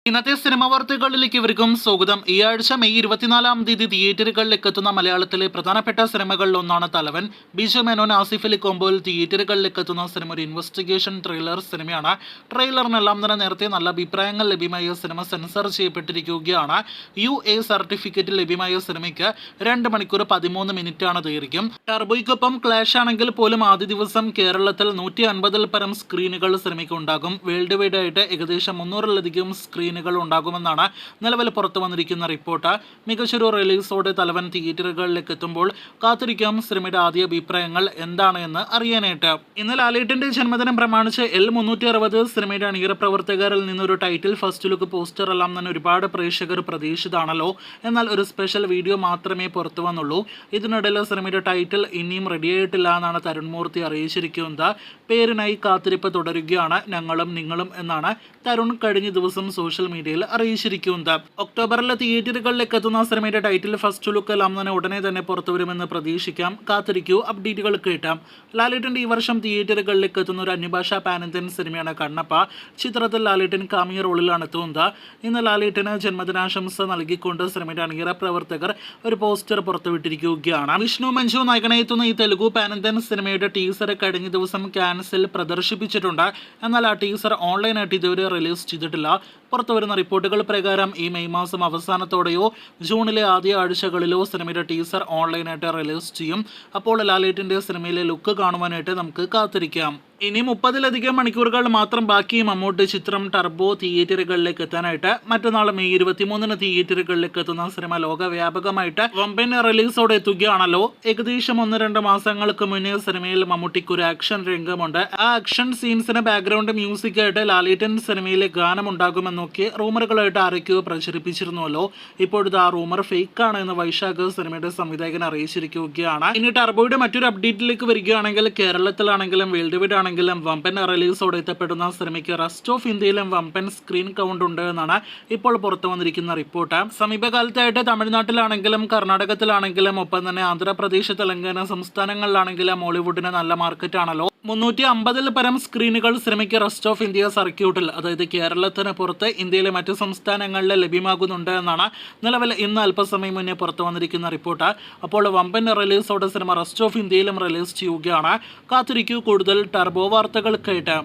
ഇന്നത്തെ സിനിമ വാർത്തകളിലേക്ക് ഇവർക്കും സ്വാഗതം. ഈ ആഴ്ച മെയ് 24-ാം തീയതി തിയേറ്ററുകളിലേക്ക് എത്തുന്ന മലയാളത്തിലെ പ്രധാനപ്പെട്ട സിനിമകളിൽ ഒന്നാണ് തലവൻ. ബിജു മേനോൻ, ആസിഫ് അലി കോംബോയിൽ തിയേറ്ററുകളിലേക്ക് എത്തുന്ന സിനിമ ഒരു ഇൻവെസ്റ്റിഗേഷൻ ത്രില്ലർ സിനിമയാണ്. ട്രെയിലറിനെല്ലാം തന്നെ നേരത്തെ നല്ല അഭിപ്രായങ്ങൾ ലഭ്യമായ സിനിമ സെൻസർ ചെയ്യപ്പെട്ടിരിക്കുകയാണ്. UA സർട്ടിഫിക്കറ്റ് ലഭ്യമായ സിനിമയ്ക്ക് 2 മണിക്കൂർ 13 മിനിറ്റാണ് ദൈർഘ്യം. ടർബോയ്ക്കൊപ്പം ക്ലാഷ് ആണെങ്കിൽ പോലും ആദ്യ ദിവസം കേരളത്തിൽ 150-ൽ പരം സ്ക്രീനുകൾ സിനിമയ്ക്ക് ഉണ്ടാകും. വേൾഡ് വൈഡ് ആയിട്ട് ഏകദേശം 300-ലധികം സ്ക്രീനുകൾ ഉണ്ടാകുമെന്നാണ് നിലവിൽ പുറത്തു വന്നിരിക്കുന്ന റിപ്പോർട്ട്. മികച്ചൊരു റിലീസോടെ തലവൻ തിയേറ്ററുകളിലേക്ക് എത്തുമ്പോൾ കാത്തിരിക്കാം സിനിമയുടെ ആദ്യ അഭിപ്രായങ്ങൾ എന്താണ് എന്ന് അറിയാനായിട്ട്. ഇന്ന് ലാലേട്ടന്റെ ജന്മദിനം പ്രമാണിച്ച് L360 സിനിമയുടെ അണിയറ പ്രവർത്തകരിൽ നിന്നൊരു ടൈറ്റിൽ ഫസ്റ്റ് ലുക്ക് പോസ്റ്റർ എല്ലാം തന്നെ ഒരുപാട് പ്രേക്ഷകർ പ്രതീക്ഷിച്ചതാണല്ലോ. എന്നാൽ ഒരു സ്പെഷ്യൽ വീഡിയോ മാത്രമേ പുറത്തു വന്നുള്ളൂ. ഇതിനിടയിൽ സിനിമയുടെ ടൈറ്റിൽ ഇനിയും റെഡിയായിട്ടില്ല എന്നാണ് തരുൺ മൂർത്തി അറിയിച്ചിരിക്കുന്നത്. പേരിനായി കാത്തിരിപ്പ് തുടരുകയാണ് ഞങ്ങളും നിങ്ങളും എന്നാണ് തരുൺ കഴിഞ്ഞ ദിവസം സോഷ്യൽ മീഡിയയിൽ അറിയിച്ചിരിക്കുന്നത്. ഒക്ടോബറിൽ തിയേറ്ററുകളിലേക്ക് എത്തുന്ന സിനിമയുടെ ടൈറ്റിൽ ഫസ്റ്റ് ലുക്ക് എല്ലാം തന്നെ ഉടനെ തന്നെ പുറത്തുവരുമെന്ന് പ്രതീക്ഷിക്കാം. കാത്തിരിക്കൂ, അപ്ഡേറ്റുകൾ കേട്ടാം. ലാലേട്ടന്റെ ഈ വർഷം തിയേറ്ററുകളിലേക്ക് എത്തുന്ന ഒരു അന്യഭാഷാ പാൻ-ഇന്ത്യൻ സിനിമയാണ് കണ്ണപ്പ. ചിത്രത്തിൽ ലാലേട്ടൻ കാമിയ റോളിലാണ് എത്തുന്നത്. ഇന്ന് ലാലേട്ടന് ജന്മദിനാശംസ നൽകിക്കൊണ്ട് സിനിമയുടെ അണിയറ പ്രവർത്തകർ ഒരു പോസ്റ്റർ പുറത്തുവിട്ടിരിക്കുകയാണ്. വിഷ്ണു മഞ്ജു നായകനായി എത്തുന്ന ഈ തെലുഗു പാൻ-ഇന്ത്യൻ സിനിമയുടെ ടീസർ കഴിഞ്ഞ ദിവസം ക്യാൻസിൽ പ്രദർശിപ്പിച്ചിട്ടുണ്ട്. എന്നാൽ ആ ടീസർ ഓൺലൈനായിട്ട് ഇതുവരെ റിലീസ് ചെയ്തിട്ടില്ല. പുറത്തുവരുന്ന റിപ്പോർട്ടുകൾ പ്രകാരം ഈ മെയ് മാസം അവസാനത്തോടെയോ ജൂണിലെ ആദ്യ ആഴ്ചകളിലോ സിനിമയുടെ ടീസർ ഓൺലൈനായിട്ട് റിലീസ് ചെയ്യും. അപ്പോൾ ലാലേട്ടന്റെ സിനിമയിലെ ലുക്ക് കാണുവാനായിട്ട് നമുക്ക് കാത്തിരിക്കാം. ഇനി 30-ലധികം മണിക്കൂറുകൾ മാത്രം ബാക്കി മമ്മൂട്ടി ചിത്രം ടർബോ തിയേറ്ററുകളിലേക്ക് എത്താനായിട്ട്. മറ്റന്നാൾ മെയ് 23-ന് തിയേറ്ററുകളിലേക്ക് എത്തുന്ന സിനിമ ലോകവ്യാപകമായിട്ട് വമ്പൻ റിലീസോടെ എത്തുകയാണല്ലോ. ഏകദേശം 1-2 മാസങ്ങൾക്ക് മുന്നേ സിനിമയിൽ മമ്മൂട്ടിക്ക് ഒരു ആക്ഷൻ രംഗമുണ്ട്. ആ ആക്ഷൻ സീൻസിന് ബാക്ക്ഗ്രൗണ്ട് മ്യൂസിക് ആയിട്ട് ലാലേട്ടൻ സിനിമയിലെ ഗാനം ഉണ്ടാകുമെന്നൊക്കെ റൂമറുകളായിട്ട് ആരൊക്കെയോ പ്രചരിപ്പിച്ചിരുന്നുവല്ലോ. ഇപ്പോഴത്തെ ആ റൂമർ ഫേക്ക് ആണ് എന്ന് വൈശാഖ് സിനിമയുടെ സംവിധായകൻ അറിയിച്ചിരിക്കുകയാണ്. ഇനി ടർബോയുടെ മറ്റൊരു അപ്ഡേറ്റിലേക്ക് വരികയാണെങ്കിൽ കേരളത്തിലാണെങ്കിലും വേൾഡ് വൈഡ് ആണെങ്കിലും വമ്പൻ റിലീസോടെ എത്തപ്പെടുന്ന സിനിമയ്ക്ക് റെസ്റ്റ് ഓഫ് ഇന്ത്യയിലും വമ്പൻ സ്ക്രീൻ കൗണ്ട് ഉണ്ട് എന്നാണ് ഇപ്പോൾ പുറത്തു വന്നിരിക്കുന്ന റിപ്പോർട്ട്. സമീപകാലത്തായിട്ട് തമിഴ്നാട്ടിലാണെങ്കിലും കർണാടകത്തിലാണെങ്കിലും ഒപ്പം തന്നെ ആന്ധ്രാപ്രദേശ്, തെലങ്കാന സംസ്ഥാനങ്ങളിലാണെങ്കിലും മോളിവുഡിന് നല്ല മാർക്കറ്റ് ആണല്ലോ. 350-ൽ പരം സ്ക്രീനുകൾ സിനിമയ്ക്ക് റെസ്റ്റ് ഓഫ് ഇന്ത്യ സർക്യൂട്ടിൽ, അതായത് കേരളത്തിന് പുറത്ത് ഇന്ത്യയിലെ മറ്റ് സംസ്ഥാനങ്ങളിൽ ലഭ്യമാകുന്നുണ്ട് എന്നാണ് നിലവിൽ ഇന്ന് അല്പസമയം മുന്നേ പുറത്തു വന്നിരിക്കുന്ന റിപ്പോർട്ട്. അപ്പോൾ വമ്പൻ റിലീസോടെ സിനിമ റെസ്റ്റ് ഓഫ് ഇന്ത്യയിലും റിലീസ് ചെയ്യുകയാണ്. കാത്തിരിക്കൂ കൂടുതൽ ടർബോ വാർത്തകൾക്കായിട്ട്.